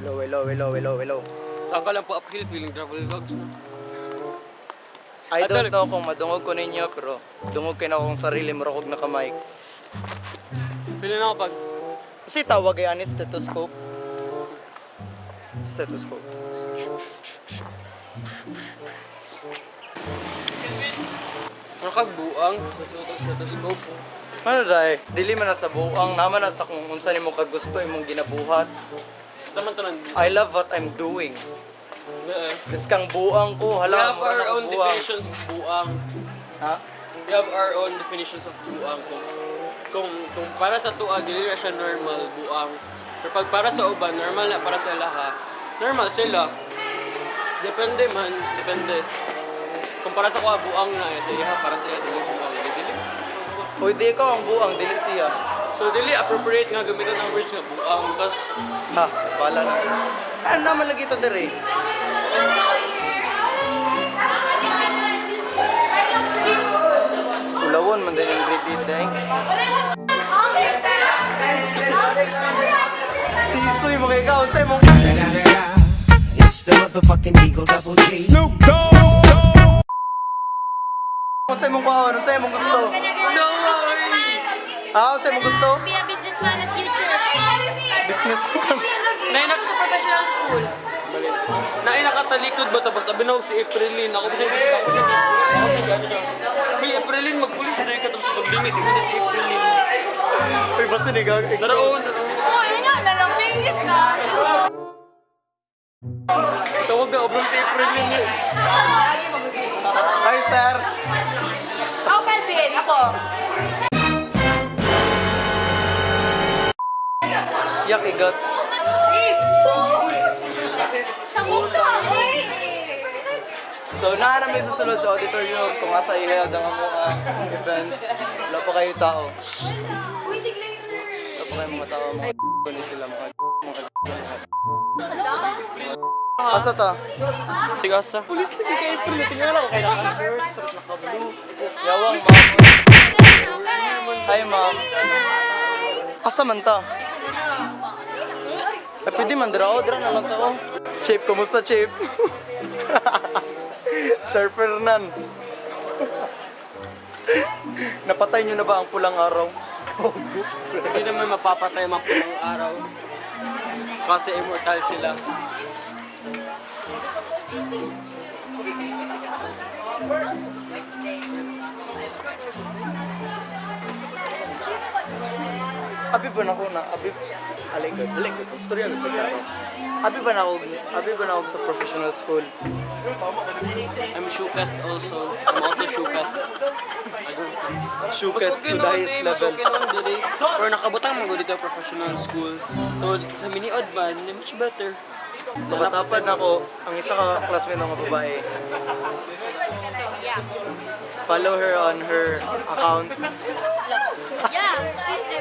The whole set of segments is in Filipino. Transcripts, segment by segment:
Hello. Saan ka lang po uphill, feeling travel vlogs na. I don't know kung madungog ko ninyo, pero dungog kayo na akong sarili, marukog na kamay. Feeling ako pag... Kasi tawag yan ni stethoscope. Stethoscope. Nakag buang sa stethoscope. Ano dahil? Dili man na sa buang, naman na sa kung unsa nimo kagusto imong ginabuhat. Taman-taman. I love what I'm doing. Yeah. Kasi kang buang ko, We hala, have mura our na own ko buang. definitions of buang. Ha? We have our own definitions of buang. Kung para sa tuwa, dili na siya normal, buang. Pero pag para sa uban, normal na para sa laha. Normal sila. Depende. Kung para sa kuha, buang na sa iya, para sa iya, dili buang. Dili. Uy, di ko ang buang, dili siya. So, dili appropriate nga gamitan ang words nga buang. Kasi, Ha, bala na. Ano naman lagi ito dire? Ulawon man din yung grade 8 dahil. Tisoy mo kay ikaw, say mo. It's the motherfucking Eagle Double G. Snoop Dogg. Say mong kaon, say mong gusto. no way! Ha, say mong gusto? Be a businessman in the future. Businessman. Nain ako sa professional school. Nain nakatalikod ba tapos abinaw si Aprilin. Ako ba siya May Aprilin magpulis na yung katapos pag-limit. Ikaw na si Aprilin. Uy, basta ni gag. Naraon. Oh, yun nga, nalamingit ka. Tawag na, obrang si Aprilin yun. Hi, sir. Ako, Kelvin. Ako. Yak igot. Sa mukha, eh. So, naa namin susunod sa auditorium kung asa i-held ang mga event. Wala pa kayo tao. Uy, sigling, sir. Wala pa kayo mga tao. Mga ni sila. Mga asa ta? Sige, asa. Pulis na kay Aprilin. Tingnan ako kay naka-shirt. Naka-blue. Yawang, ma'am. Hi, ma'am. Asa man ta? Ay, pwede man, dira na lang tao. Chip, kumusta, Chip? Sir Fernan. Napatay nyo na ba ang pulang araw? Hindi naman mapapatay ang pulang araw. Kasi immortal sila. Abi ba na ako na, aligod, istorya ko tayo. Abi ba na ako sa professional school? I'm Shukat also. I'm also Shukat. Shukat to the highest level. Pero nakabutang mo dito professional school. So, sa mini-odd man, much better. So katapad na ako, ang isa ka classmate ng babae. Yeah. Follow her on her accounts. Yeah, please do.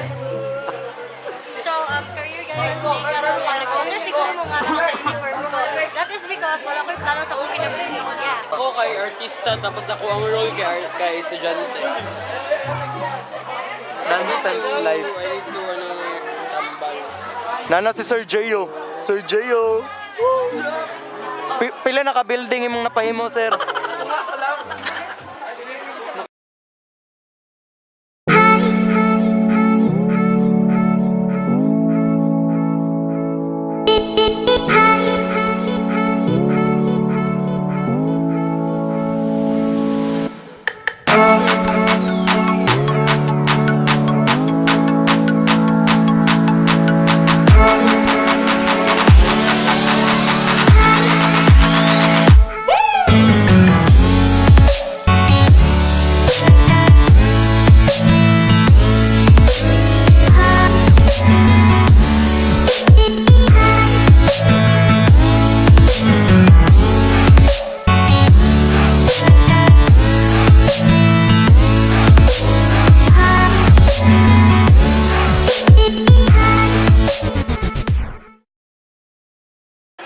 So, career guidance may karoon ka. Nag-wonder siguro mo nga ako sa uniform ko. That is because wala ko'y plano sa kong kinabuhi. Yeah. Ako kay artista, tapos ako ang role kay estudyante. Nonsense life. I need to, tambal. Nana si Sir Jeyo. Sir Jeyo. Pila na ka building imong napahimo, sir?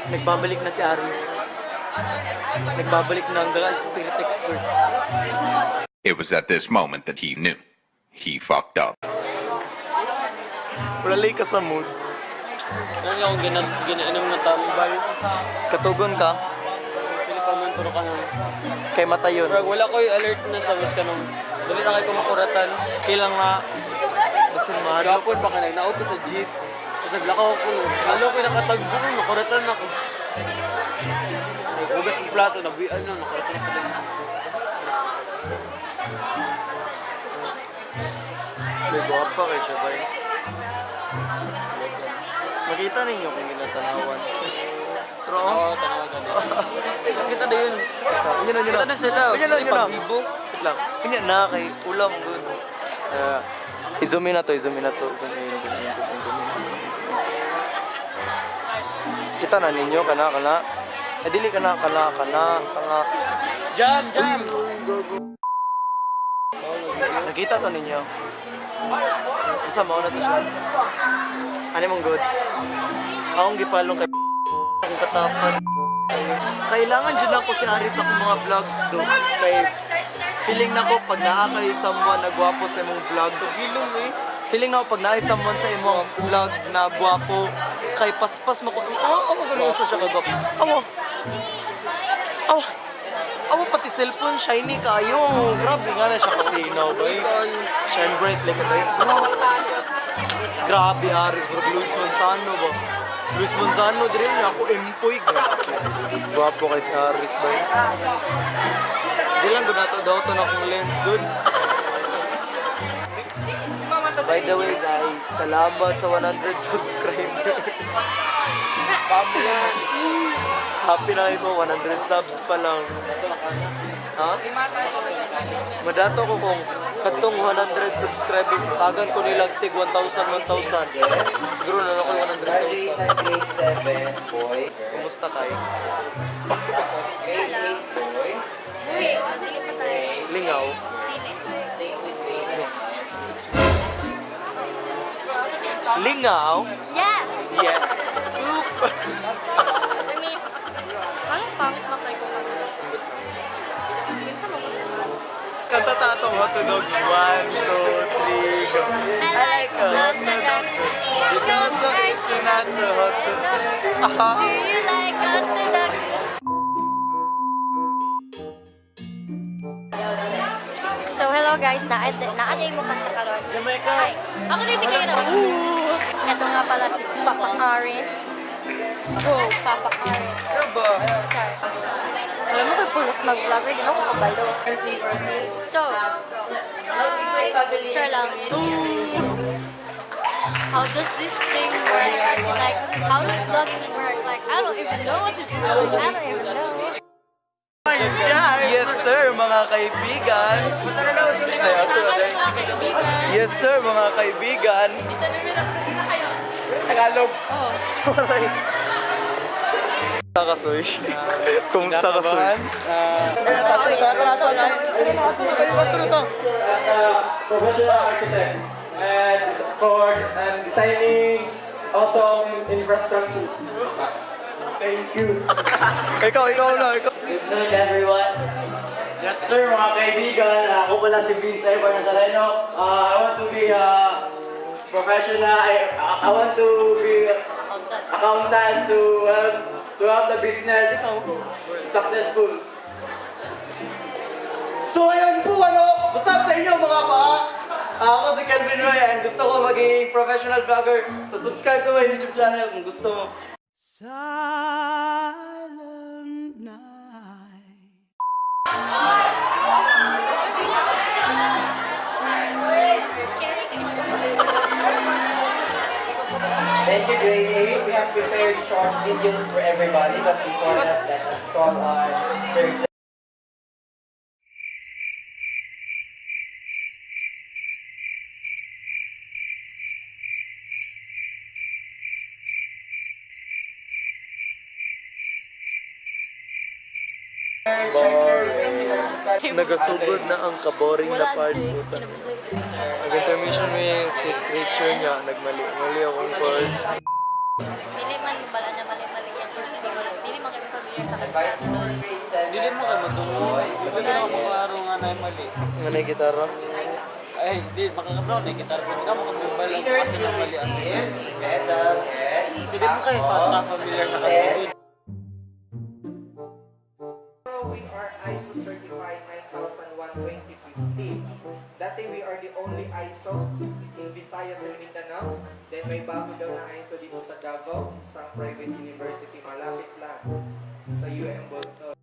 Nagbabalik na si Aris. Nagbabalik na ang spirit expert. It was at this moment that he knew. He fucked up. Wala ka sa mood. Ano akong ginainom na tambal. Katugon ka? Pili pa man pero kanang. Kay matayon. Pero wala ko'y alert na sa mas kanang. Dali na kayo kumakuratan. Kailang na gusto mahadlok. Gapon pa kanang naot ko sa jeep. Kasi lakaw ko. Lalo ko'y nakatagbo ko. Nakuratan ako. Ugas kong plato. Nabian na. Nakuratan ako din. May guwapa kayo siya ba? Makita ninyo kung ginatanawan. Pero Oo, tanawagan din. Kita na yun. Yun na. Kita na sila. Yun na. Pag-ibo. Wait lang. Yun na kay ulam good. I-zoom in na to. Zoom in. Kita na ninyo kana. Dili kana. Jam! Nakita to ninyo. Basta mao na to siya. Ano mong good? Akong gipalong kay akong katapat. Kailangan dyan ako si Aris sa akong mga vlogs do. Kay feeling na ko pag naakay someone na gwapo sa imong vlogs. Feeling na ko pag naakay someone sa imong vlog na gwapo. Kay paspas mo ko. Ganun sa siya kagwapo. Awa pati cellphone shiny kayo. Grabe nga na siya kasi now, boy. Shine bright like a Grabe Aris, bro. Luis Manzano ba? Luis Manzano dire niya ako empoy. Gwapo kay si Aris, boy. Di lang doon daw to na akong lens, dude. By the way, guys, salamat sa 100 subscribers. Happy na ko, 100 subs pa lang. Ha? Madato ko kung katong 100 subscribers, tagan ko nilang tig 1,000. Siguro na ako 100,000. Grade 7, boy. Kumusta kayo? Grade 8, boys. Lingaw? Lingaw? Yes! Yeah. I mean, anong pangit na kayo kung minsan mo Kanta tatong hotdog. 1, 2, 3, go. I like hot dog because I not the hotdog. Do you like hot dog? So hello guys, naaday mo kanta karon. Hi. Ako din si Kira. Ito nga pala si Papa Aris. Papa Aris. Char. Alam mo kay pulos mag-vlogger, di ako kabalo. So, sure lang. How does this thing work? Like, how does vlogging work? Like, I don't even know what to do. I don't even know. Yes sir, mga kaibigan. Yes sir, mga kaibigan. Tagalog. Sorry. Kumusta ka, Soy? Kumusta ka, Soy? Professional architect and support and designing also infrastructure. Thank you. Ikaw na. Good noon everyone. Just sir, mga kaibigan, ako pala si Vince Evan Nazareno. I want to be a professional. I want to be accountant to have the business successful. So ayun po, what's up sa inyo mga paa? Ako si Kelvin Roi and gusto ko maging professional vlogger. So subscribe to my YouTube channel kung gusto mo. Silent night. Thank you, Grande. We have prepared short videos for everybody, but before that, let us call on Sir. Nagasugod na ang kaboring na part po. Nag-intermission may sweet creature niya. Nagmali akong chords. Dili man mo bala niya mali-mali yan. Dili man kayo familiar sa kanya. Dili mo kayo matungo. Dili mo ako araw nga na mali. Nga na gitara. Ay, hindi, makakabrown eh. Kita rin ka, makabubal lang kasi ng mali asin. Metal, and Pwede mo kayo fata, familiar na kayo. We are ISO certified 9001:2015. Dati we are the only ISO in Visayas and Mindanao. Then may bago daw na ISO dito sa Davao, sa private university, malapit lang sa EMBARRASSMENT.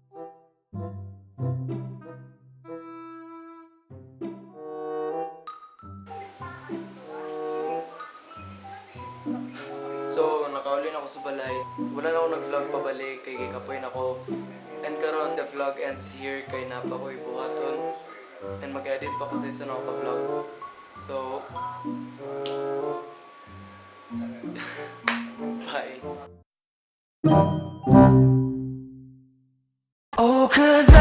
So, nakaulin ako sa balay. Wala na ako nag-vlog pabalik, kay kikapoy na ako. And karon the vlog ends here, kay napa ko'y buhaton. And mag-edit pa ko sa isa na ako pa-vlog. So, bye. Oh, 'cause